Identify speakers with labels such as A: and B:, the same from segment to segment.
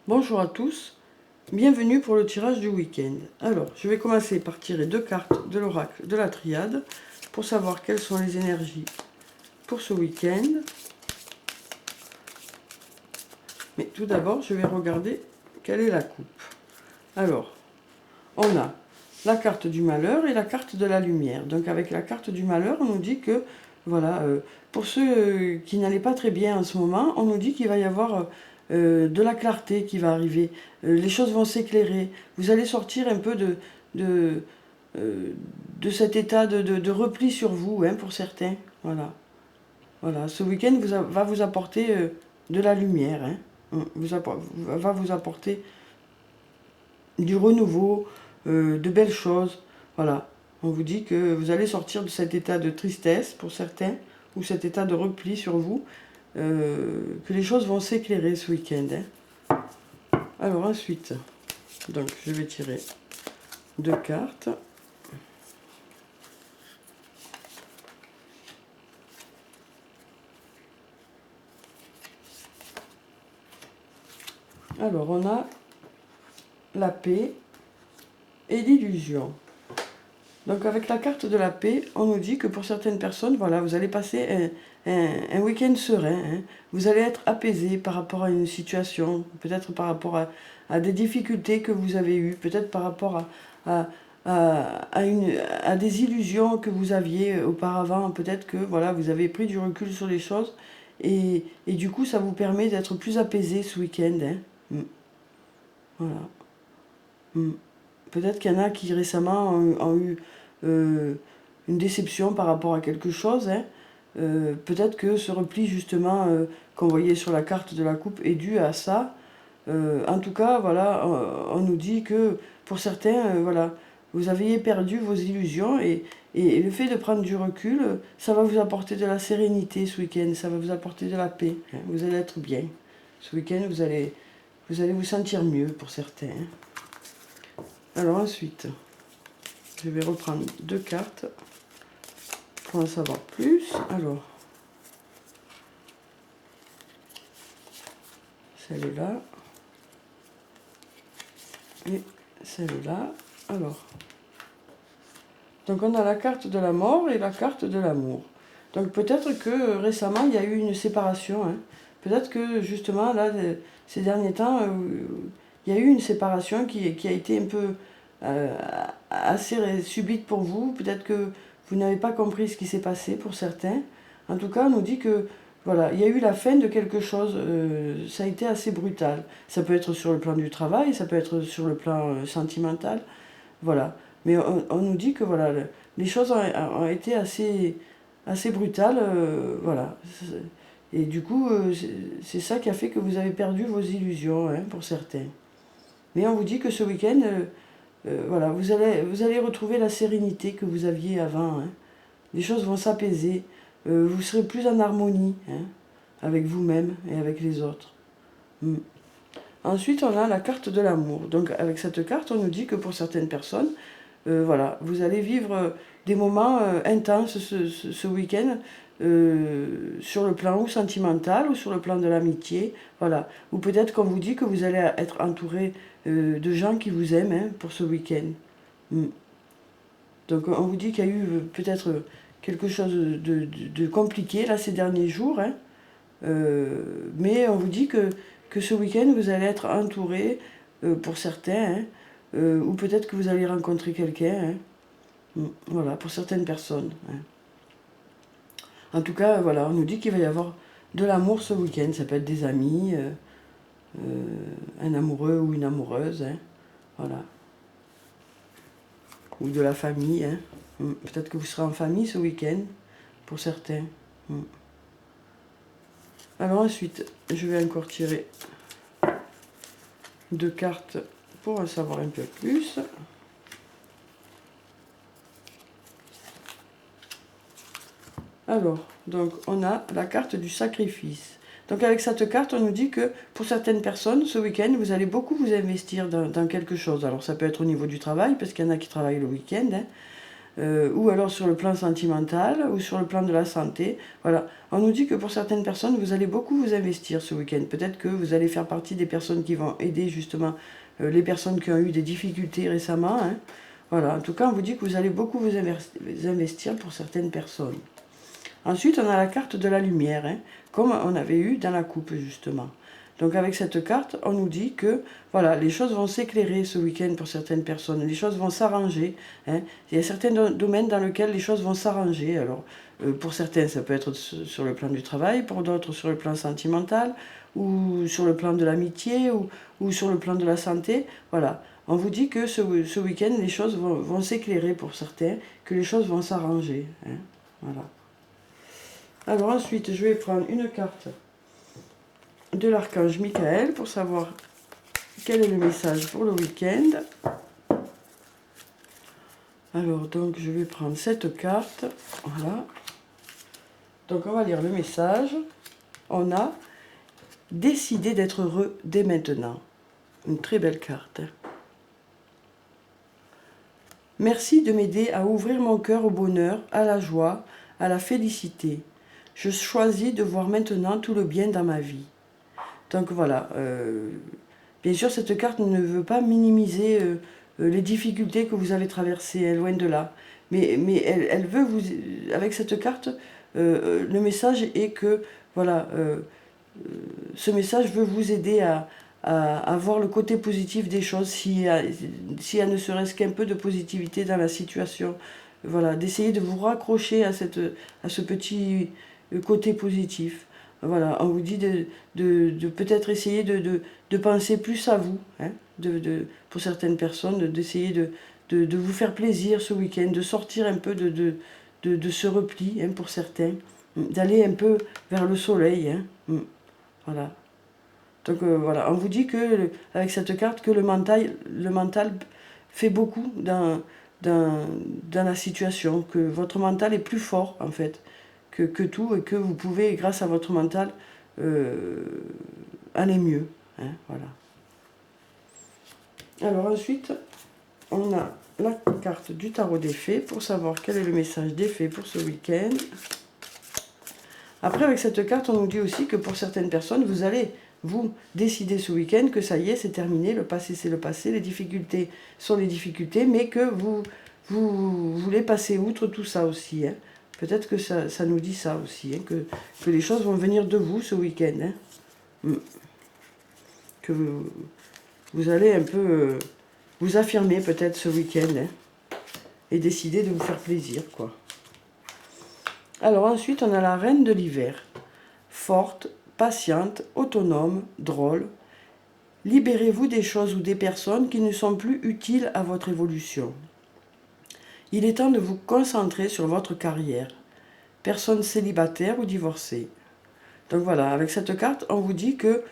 A: Bonjour à tous, bienvenue pour le tirage du week-end. Alors, je vais commencer par tirer deux cartes de l'oracle de la triade pour savoir quelles sont les énergies pour ce week-end. Mais tout d'abord, je vais regarder quelle est la coupe. Alors, on a la carte du malheur et la carte de la lumière. Donc avec la carte du malheur, on nous dit que, voilà, pour ceux qui n'allaient pas très bien en ce moment, on nous dit qu'il va y avoir de la clarté qui va arriver. Les choses vont s'éclairer. Vous allez sortir un peu de, de cet état de repli sur vous, hein, pour certains. Voilà. Voilà. Ce week-end va vous apporter de la lumière. Hein. Va vous apporter du renouveau, de belles choses. Voilà. On vous dit que vous allez sortir de cet état de tristesse pour certains, ou cet état de repli sur vous, que les choses vont s'éclairer ce week-end. Hein. Alors ensuite, donc je vais tirer deux cartes. Alors on a la paix et l'illusion. Donc avec la carte de la paix, on nous dit que pour certaines personnes, voilà, vous allez passer un week-end serein. Hein. Vous allez être apaisé par rapport à une situation, peut-être par rapport à des difficultés que vous avez eues, peut-être par rapport à des illusions que vous aviez auparavant. Peut-être que voilà, vous avez pris du recul sur les choses et du coup, ça vous permet d'être plus apaisé ce week-end. Hein. Voilà. Peut-être qu'il y en a qui récemment ont eu une déception par rapport à quelque chose. Hein. Peut-être que ce repli justement qu'on voyait sur la carte de la coupe est dû à ça. En tout cas, voilà, on nous dit que pour certains, voilà, vous aviez perdu vos illusions et le fait de prendre du recul, ça va vous apporter de la sérénité ce week-end, ça va vous apporter de la paix. Hein. Vous allez être bien. Ce week-end, vous allez vous sentir mieux pour certains. Hein. Alors ensuite, je vais reprendre deux cartes pour en savoir plus. Alors, celle-là et celle-là. Alors, donc on a la carte de la mort et la carte de l'amour. Donc peut-être que récemment il y a eu une séparation. Hein. Peut-être que justement là, ces derniers temps, il y a eu une séparation qui a été un peu assez subite pour vous. Peut-être que vous n'avez pas compris ce qui s'est passé pour certains. En tout cas, on nous dit que voilà, il y a eu la fin de quelque chose. Ça a été assez brutal. Ça peut être sur le plan du travail, ça peut être sur le plan sentimental. Voilà. Mais on nous dit que voilà, les choses ont été assez brutales. Voilà. Et du coup, c'est ça qui a fait que vous avez perdu vos illusions, hein, pour certains. Mais on vous dit que ce week-end, voilà, vous allez retrouver la sérénité que vous aviez avant. Hein. Les choses vont s'apaiser. Vous serez plus en harmonie, hein, avec vous-même et avec les autres. Ensuite, on a la carte de l'amour. Donc avec cette carte, on nous dit que pour certaines personnes, voilà, vous allez vivre des moments intenses ce week-end, sur le plan ou sentimental ou sur le plan de l'amitié. Voilà. Ou peut-être qu'on vous dit que vous allez être entouré de gens qui vous aiment, hein, pour ce week-end. Donc on vous dit qu'il y a eu peut-être quelque chose de compliqué là ces derniers jours. Hein. Mais on vous dit que ce week-end vous allez être entouré, pour certains, hein, ou peut-être que vous allez rencontrer quelqu'un. Hein. Voilà, pour certaines personnes. Hein. En tout cas, voilà, on nous dit qu'il va y avoir de l'amour ce week-end. Ça peut être des amis, un amoureux ou une amoureuse. Hein. Voilà. Ou de la famille. Hein. Peut-être que vous serez en famille ce week-end, pour certains. Alors ensuite, je vais encore tirer deux cartes pour en savoir un peu plus. Alors, donc on a la carte du sacrifice. Donc avec cette carte, on nous dit que pour certaines personnes, ce week-end, vous allez beaucoup vous investir dans quelque chose. Alors ça peut être au niveau du travail, parce qu'il y en a qui travaillent le week-end. Hein. ou alors sur le plan sentimental, ou sur le plan de la santé. Voilà, on nous dit que pour certaines personnes, vous allez beaucoup vous investir ce week-end. Peut-être que vous allez faire partie des personnes qui vont aider justement les personnes qui ont eu des difficultés récemment. Hein. Voilà, en tout cas, on vous dit que vous allez beaucoup vous investir pour certaines personnes. Ensuite, on a la carte de la lumière, hein, comme on avait eu dans la coupe, justement. Donc, avec cette carte, on nous dit que, voilà, les choses vont s'éclairer ce week-end pour certaines personnes. Les choses vont s'arranger. Hein. Il y a certains domaines dans lesquels les choses vont s'arranger. Alors, pour certains, ça peut être sur le plan du travail, pour d'autres, sur le plan sentimental, ou sur le plan de l'amitié, ou sur le plan de la santé. Voilà. On vous dit que ce week-end, les choses vont s'éclairer pour certains, que les choses vont s'arranger. Hein. Voilà. Alors ensuite, je vais prendre une carte de l'archange Michael pour savoir quel est le message pour le week-end. Alors, donc, je vais prendre cette carte. Voilà. Donc, on va lire le message. On a décidé d'être heureux dès maintenant. Une très belle carte. Merci de m'aider à ouvrir mon cœur au bonheur, à la joie, à la félicité. Je choisis de voir maintenant tout le bien dans ma vie. Donc voilà, bien sûr cette carte ne veut pas minimiser les difficultés que vous avez traversées, loin de là. Mais elle veut vous, avec cette carte, le message est que, voilà, ce message veut vous aider à voir le côté positif des choses, s'il y a ne serait-ce qu'un peu de positivité dans la situation. Voilà, d'essayer de vous raccrocher à ce petit côté positif. Voilà, on vous dit de peut-être essayer de penser plus à vous, hein, pour certaines personnes, d'essayer de vous faire plaisir ce week-end, de sortir un peu de ce repli, hein, pour certains, d'aller un peu vers le soleil. Hein, voilà. Donc voilà, on vous dit que avec cette carte que le mental fait beaucoup dans la situation, que votre mental est plus fort en fait que tout et que vous pouvez, grâce à votre mental, aller mieux. Hein, voilà. Alors ensuite, on a la carte du tarot des fées pour savoir quel est le message des fées pour ce week-end. Après, avec cette carte, on nous dit aussi que pour certaines personnes, vous allez vous décider ce week-end que ça y est, c'est terminé, le passé c'est le passé, les difficultés sont les difficultés, mais que vous voulez passer outre tout ça aussi. Hein. Peut-être que ça nous dit ça aussi, hein, que les choses vont venir de vous ce week-end. Hein. Que vous allez un peu vous affirmer peut-être ce week-end, hein, et décider de vous faire plaisir, quoi. Alors ensuite, on a la reine de l'hiver. Forte, patiente, autonome, drôle. Libérez-vous des choses ou des personnes qui ne sont plus utiles à votre évolution. Il est temps de vous concentrer sur votre carrière. Personne célibataire ou divorcée. Donc voilà, avec cette carte, on vous dit que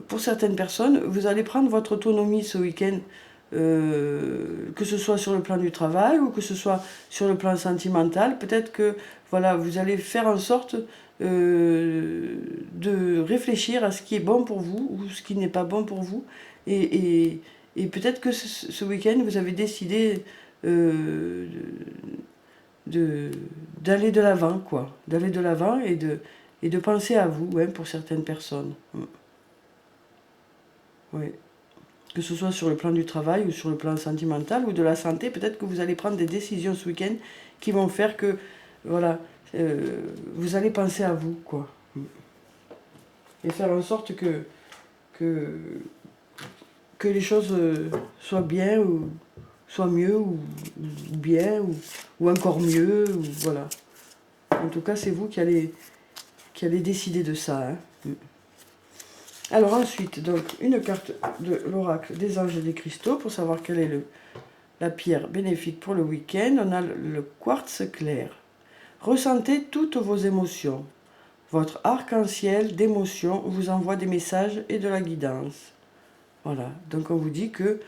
A: pour certaines personnes, vous allez prendre votre autonomie ce week-end, que ce soit sur le plan du travail ou que ce soit sur le plan sentimental. Peut-être que voilà, vous allez faire en sorte de réfléchir à ce qui est bon pour vous ou ce qui n'est pas bon pour vous. Et peut-être que ce week-end, vous avez décidé d'aller de l'avant, quoi. D'aller de l'avant et de penser à vous, hein, pour certaines personnes. Oui. Que ce soit sur le plan du travail ou sur le plan sentimental ou de la santé, peut-être que vous allez prendre des décisions ce week-end qui vont faire que, voilà, vous allez penser à vous, quoi. Et faire en sorte que les choses soient bien ou soient mieux ou bien ou encore mieux, ou voilà. En tout cas, c'est vous qui allez décider de ça. Hein. Alors ensuite, donc, une carte de l'oracle des anges et des cristaux pour savoir quelle est la pierre bénéfique pour le week-end. On a le quartz clair. Ressentez toutes vos émotions. Votre arc-en-ciel d'émotions vous envoie des messages et de la guidance. Voilà, donc on vous dit que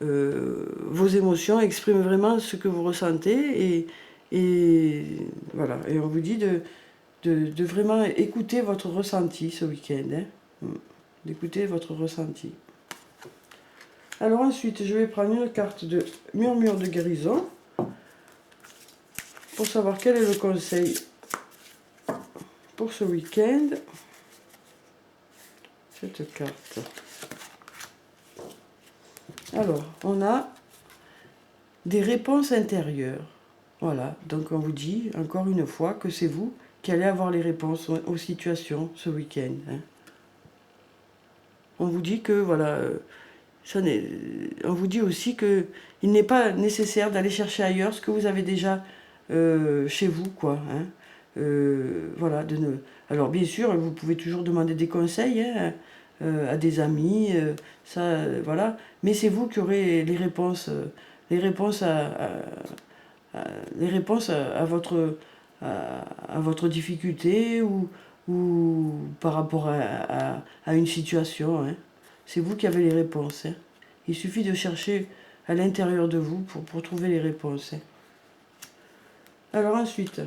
A: vos émotions expriment vraiment ce que vous ressentez et voilà, et on vous dit de vraiment écouter votre ressenti ce week-end, hein, d'écouter votre ressenti. Alors ensuite, je vais prendre une carte de murmure de guérison pour savoir quel est le conseil pour ce week-end. Cette carte. Alors, on a des réponses intérieures. Voilà, donc on vous dit encore une fois que c'est vous qui allez avoir les réponses aux situations ce week-end. Hein. On vous dit que, voilà, on vous dit aussi que il n'est pas nécessaire d'aller chercher ailleurs ce que vous avez déjà chez vous, quoi. Hein. Voilà, alors bien sûr, vous pouvez toujours demander des conseils hein, à des amis, ça, voilà, mais c'est vous qui aurez les réponses les réponses à votre difficulté ou par rapport à une situation. Hein. C'est vous qui avez les réponses. Hein. Il suffit de chercher à l'intérieur de vous pour trouver les réponses. Hein. Alors ensuite,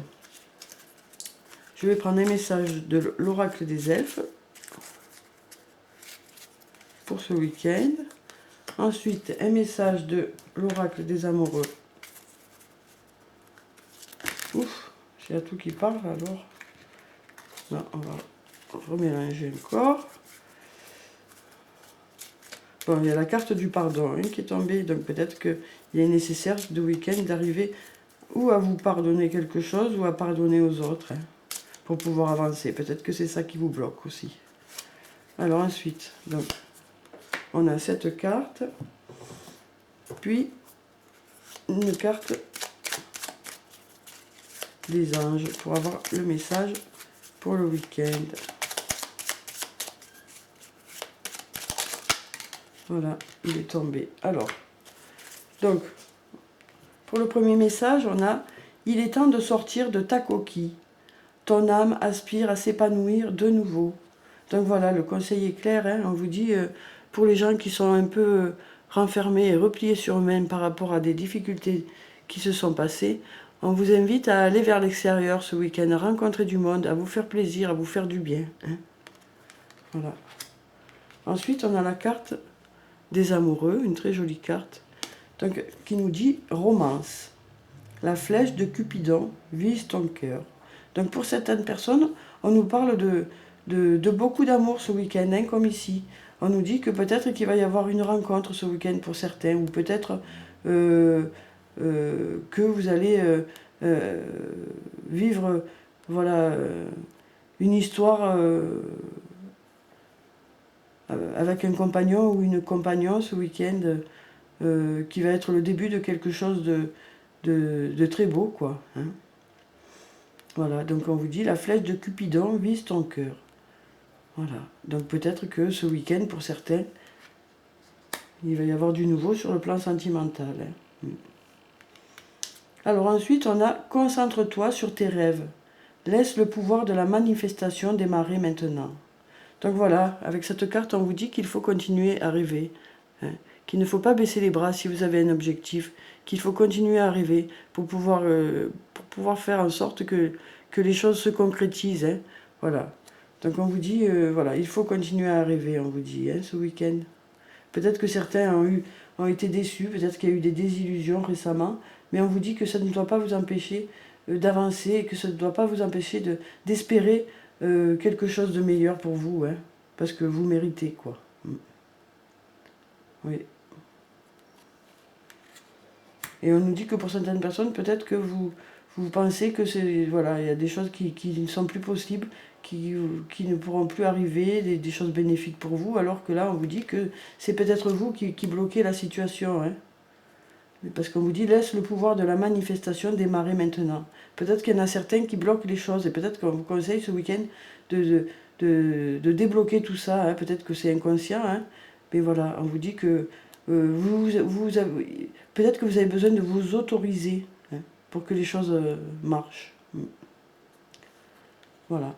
A: je vais prendre un message de l'oracle des elfes pour ce week-end. Ensuite, un message de l'oracle des amoureux. Ouf, c'est tout qui parle alors. Non, on va remélanger encore. Bon, il y a la carte du pardon hein, qui est tombée, donc peut-être qu'il est nécessaire de week-end d'arriver ou à vous pardonner quelque chose ou à pardonner aux autres hein, pour pouvoir avancer. Peut-être que c'est ça qui vous bloque aussi. Alors ensuite, donc, on a cette carte, puis une carte des anges pour avoir le message pour le week-end. Voilà, il est tombé. Alors, donc, pour le premier message, on a « Il est temps de sortir de ta coquille. Ton âme aspire à s'épanouir de nouveau. » Donc voilà, le conseil est clair. Hein, on vous dit, pour les gens qui sont un peu renfermés et repliés sur eux-mêmes par rapport à des difficultés qui se sont passées, on vous invite à aller vers l'extérieur ce week-end, à rencontrer du monde, à vous faire plaisir, à vous faire du bien. Hein. Voilà. Ensuite, on a la carte des amoureux, une très jolie carte, donc, qui nous dit romance. La flèche de Cupidon vise ton cœur. Donc pour certaines personnes, on nous parle de beaucoup d'amour ce week-end, hein, comme ici. On nous dit que peut-être qu'il va y avoir une rencontre ce week-end pour certains, ou peut-être que vous allez vivre voilà, une histoire avec un compagnon ou une compagnon ce week-end qui va être le début de quelque chose de très beau, quoi. Hein. Voilà, donc on vous dit la flèche de Cupidon vise ton cœur. Voilà, donc peut-être que ce week-end, pour certains, il va y avoir du nouveau sur le plan sentimental. Hein. Alors ensuite, on a « Concentre-toi sur tes rêves. Laisse le pouvoir de la manifestation démarrer maintenant. » Donc voilà, avec cette carte, on vous dit qu'il faut continuer à rêver, hein, qu'il ne faut pas baisser les bras si vous avez un objectif, qu'il faut continuer à rêver pour pouvoir faire en sorte que les choses se concrétisent. Hein, voilà. Donc on vous dit, voilà, il faut continuer à rêver, on vous dit, hein, ce week-end. Peut-être que certains ont été déçus, peut-être qu'il y a eu des désillusions récemment, mais on vous dit que ça ne doit pas vous empêcher d'avancer et que ça ne doit pas vous empêcher d'espérer quelque chose de meilleur pour vous, hein, parce que vous méritez, quoi. Oui. Et on nous dit que pour certaines personnes, peut-être que vous pensez que c'est, voilà, il y a des choses qui ne sont plus possibles, qui ne pourront plus arriver, des choses bénéfiques pour vous, alors que là, on vous dit que c'est peut-être vous qui bloquez la situation, hein. Parce qu'on vous dit, laisse le pouvoir de la manifestation démarrer maintenant. Peut-être qu'il y en a certains qui bloquent les choses, et peut-être qu'on vous conseille ce week-end de débloquer tout ça, hein. Peut-être que c'est inconscient, hein. Mais voilà, on vous dit que peut-être que vous avez besoin de vous autoriser, hein, pour que les choses marchent. Voilà.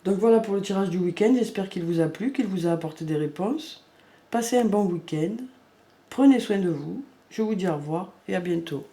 A: Donc voilà pour le tirage du week-end, j'espère qu'il vous a plu, qu'il vous a apporté des réponses. Passez un bon week-end. Prenez soin de vous, je vous dis au revoir et à bientôt.